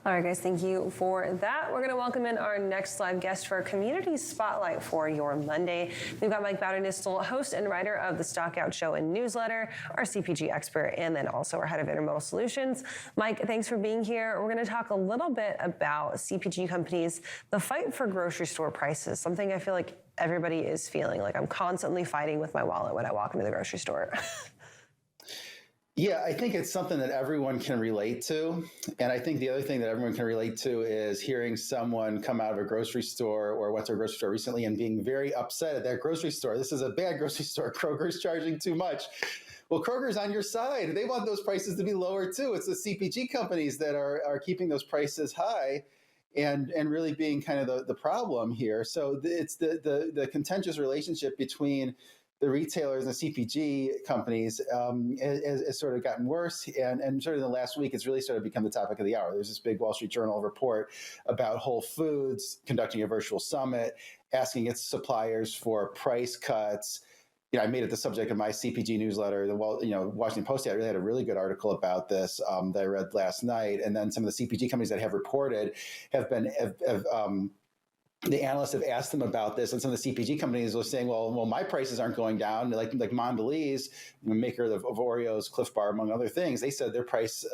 All right, guys, thank you for that. We're going to welcome in our next live guest for Community Spotlight for your Monday. We've got Mike Bowden-Nistel, host and writer of the Stockout Show and newsletter, our CPG expert, and then also our head of intermodal solutions. Mike, thanks for being here. We're going to talk a little bit about CPG companies, the fight for grocery store prices, something I feel like everybody is feeling. Like I'm constantly fighting with my wallet when I walk into the grocery store. Yeah, I think it's something that everyone can relate to. And I think the other thing that everyone can relate to is hearing someone come out of a grocery store or went to a grocery store recently and being very upset at that grocery store. This is a bad grocery store. Kroger's charging too much. Well, Kroger's on your side. They want those prices to be lower too. It's the CPG companies that are keeping those prices high and really being kind of the problem here. So it's the contentious relationship between the retailers and the CPG companies has sort of gotten worse. And sort of in the last week, it's really sort of become the topic of the hour. There's this big Wall Street Journal report about Whole Foods conducting a virtual summit, asking its suppliers for price cuts. I made it the subject of my CPG newsletter. The Washington Post really had a really good article about this that I read last night. And then some of the CPG companies that have reported have the analysts have asked them about this, and some of the CPG companies were saying, well, my prices aren't going down. Like Mondelez, maker of Oreos, Cliff Bar, among other things, they said their costs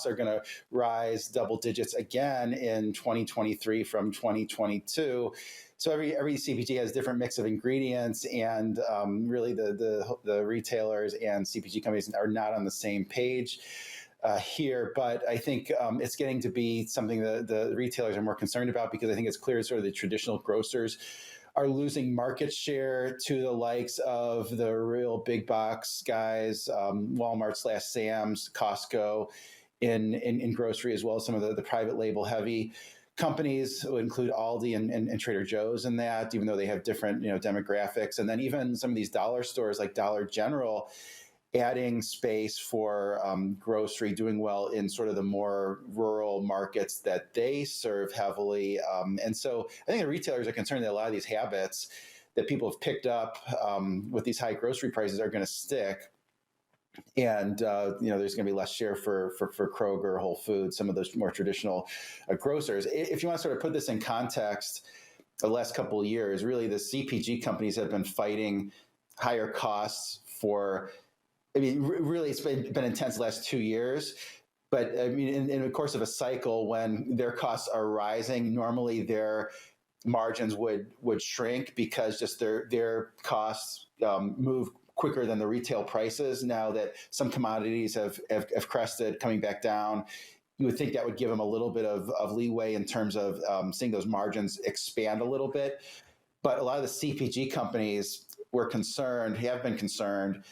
are going to rise double digits again in 2023 from 2022. So every CPG has a different mix of ingredients, and really the retailers and CPG companies are not on the same page here, but I think it's getting to be something that the retailers are more concerned about, because I think it's clear sort of the traditional grocers are losing market share to the likes of the real big box guys, Walmart/Sam's, Costco in grocery, as well as some of the private label heavy companies would include Aldi and Trader Joe's in that, even though they have different demographics. And then even some of these dollar stores like Dollar General adding space for grocery, doing well in sort of the more rural markets that they serve heavily. And so I think the retailers are concerned that a lot of these habits that people have picked up with these high grocery prices are going to stick. And there's going to be less share for Kroger, Whole Foods, some of those more traditional grocers. If you want to sort of put this in context, the last couple of years, really the CPG companies have been fighting higher costs for. Really, it's been intense the last 2 years. But in the course of a cycle, when their costs are rising, normally their margins would shrink because just their costs move quicker than the retail prices. Now that some commodities have crested, coming back down, you would think that would give them a little bit of leeway in terms of seeing those margins expand a little bit. But a lot of the CPG companies have been concerned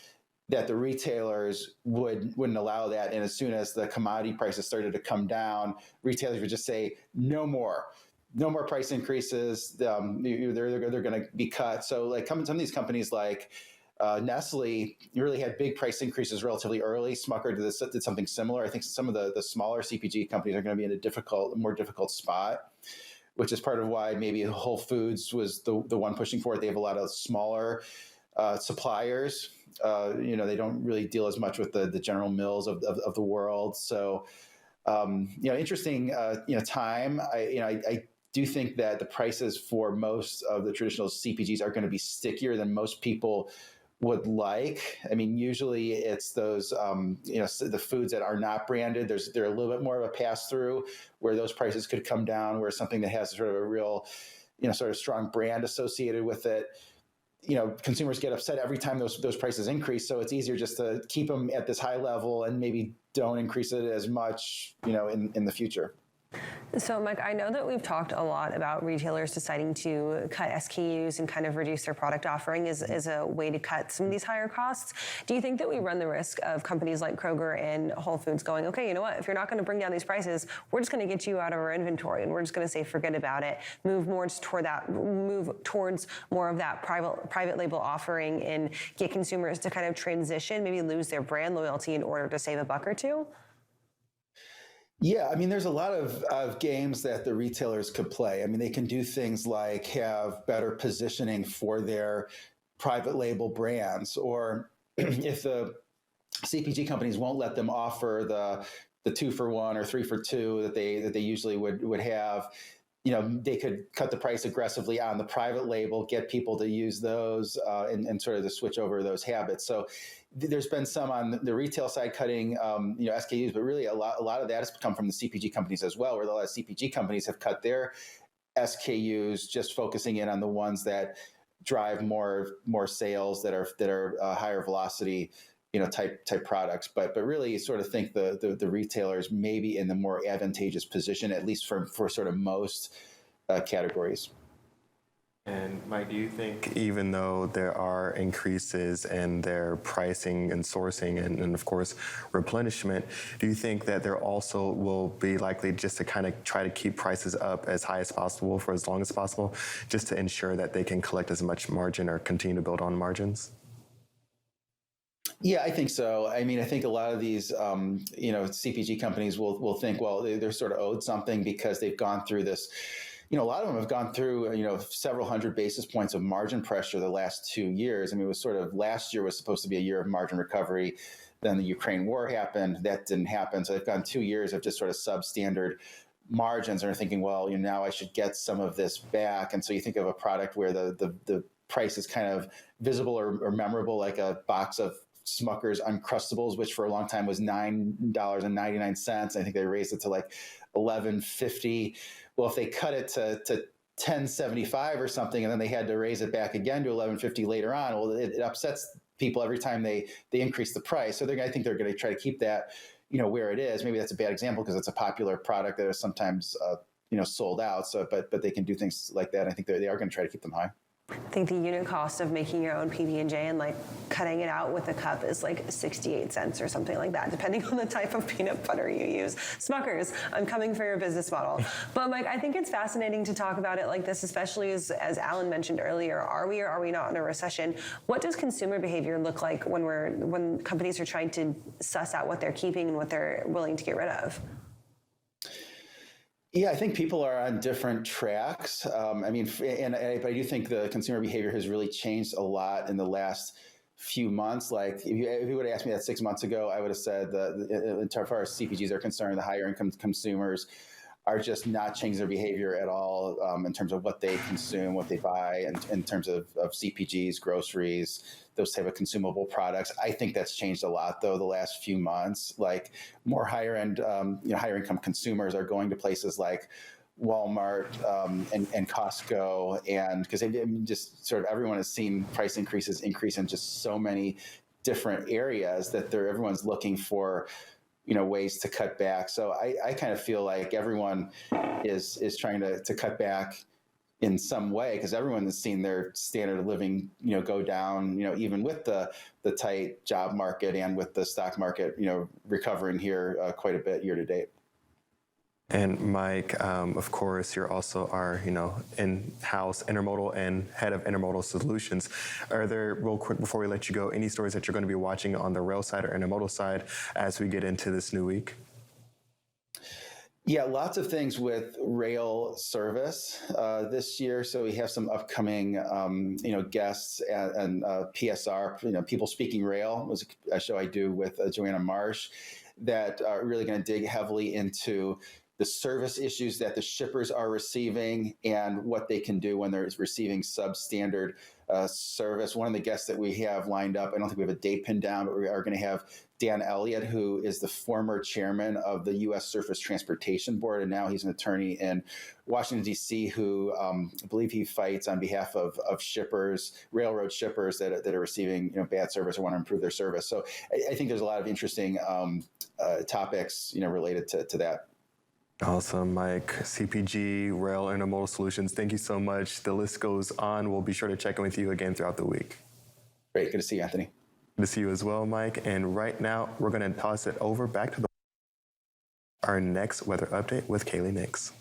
that the retailers wouldn't allow that. And as soon as the commodity prices started to come down, retailers would just say, no more price increases. They're going to be cut. So like some of these companies like Nestle really had big price increases relatively early. Smucker did something similar. I think some of the smaller CPG companies are going to be in a more difficult spot, which is part of why maybe Whole Foods was the one pushing for it. They have a lot of smaller suppliers. They don't really deal as much with the General Mills of the world. So, interesting, time. I do think that the prices for most of the traditional CPGs are going to be stickier than most people would like. Usually it's those, the foods that are not branded. They're a little bit more of a pass through where those prices could come down, where something that has sort of a real, sort of strong brand associated with it. Consumers get upset every time those prices increase. So it's easier just to keep them at this high level and maybe don't increase it as much, in the future. So, Mike, I know that we've talked a lot about retailers deciding to cut SKUs and kind of reduce their product offering as a way to cut some of these higher costs. Do you think that we run the risk of companies like Kroger and Whole Foods going, okay, you know what, if you're not going to bring down these prices, we're just going to get you out of our inventory and we're just going to say forget about it, move towards more of that private label offering and get consumers to kind of transition, maybe lose their brand loyalty in order to save a buck or two? Yeah, there's a lot of games that the retailers could play. They can do things like have better positioning for their private label brands, or if the CPG companies won't let them offer the the 2-for-1 or 3-for-2 that they usually would have. They could cut the price aggressively on the private label, get people to use those, and sort of to switch over those habits. So there's been some on the retail side cutting, SKUs, but really a lot of that has come from the CPG companies as well, where a lot of CPG companies have cut their SKUs, just focusing in on the ones that drive more sales, that are higher velocity, type products. But really sort of think the retailers may be in the more advantageous position, at least for sort of most categories. And Mike, do you think even though there are increases in their pricing and sourcing and of course replenishment, do you think that there also will be likely just to kind of try to keep prices up as high as possible for as long as possible, just to ensure that they can collect as much margin or continue to build on margins? Yeah, I think so. I mean, I think a lot of these, CPG companies will think, well, they're sort of owed something because they've gone through this. A lot of them have gone through, several hundred basis points of margin pressure the last 2 years. I mean, it was sort of last year was supposed to be a year of margin recovery. Then the Ukraine war happened. That didn't happen. So they've gone 2 years of just sort of substandard margins and are thinking, well, now I should get some of this back. And so you think of a product where the price is kind of visible or memorable, like a box of Smucker's Uncrustables, which for a long time was $9.99. I think they raised it to like $11.50. Well, if they cut it to $10.75 or something, and then they had to raise it back again to $11.50 later on, well, it upsets people every time they increase the price. So I think they're going to try to keep that, where it is. Maybe that's a bad example because it's a popular product that is sometimes, sold out. So, but they can do things like that. I think they are going to try to keep them high. I think the unit cost of making your own PB&J and like cutting it out with a cup is like 68 cents or something like that, depending on the type of peanut butter you use. Smuckers, I'm coming for your business model. But Mike, I think it's fascinating to talk about it like this, especially as Alan mentioned earlier, are we or are we not in a recession? What does consumer behavior look like when companies are trying to suss out what they're keeping and what they're willing to get rid of? Yeah, I think people are on different tracks. I do think the consumer behavior has really changed a lot in the last few months. Like if you would have asked me that 6 months ago, I would have said that as far as CPGs are concerned, the higher income consumers are just not changing their behavior at all in terms of what they consume, what they buy, and in terms of CPGs, groceries, those type of consumable products. I think that's changed a lot, though, the last few months. Like more higher end, higher income consumers are going to places like Walmart and Costco, and because just sort of everyone has seen price increase in just so many different areas that everyone's looking for ways to cut back. So I kind of feel like everyone is trying to cut back in some way because everyone has seen their standard of living go down, even with the tight job market and with the stock market recovering here quite a bit year to date. And Mike, of course, you're also our, in-house intermodal and head of intermodal solutions. Are there, real quick before we let you go, any stories that you're going to be watching on the rail side or intermodal side as we get into this new week? Yeah, lots of things with rail service this year. So we have some upcoming, guests and PSR, People Speaking Rail was a show I do with Joanna Marsh that are really going to dig heavily into the service issues that the shippers are receiving and what they can do when they're receiving substandard service. One of the guests that we have lined up, I don't think we have a date pinned down, but we are going to have Dan Elliott, who is the former chairman of the U.S. Surface Transportation Board, and now he's an attorney in Washington, D.C., who I believe he fights on behalf of shippers, railroad shippers that are receiving bad service or want to improve their service. So I think there's a lot of interesting topics related to that. Awesome, Mike. CPG, Rail, Intermodal Solutions, thank you so much. The list goes on. We'll be sure to check in with you again throughout the week. Great. Good to see you, Anthony. Good to see you as well, Mike. And right now, we're going to toss it over back to our next weather update with Kaylee Nix.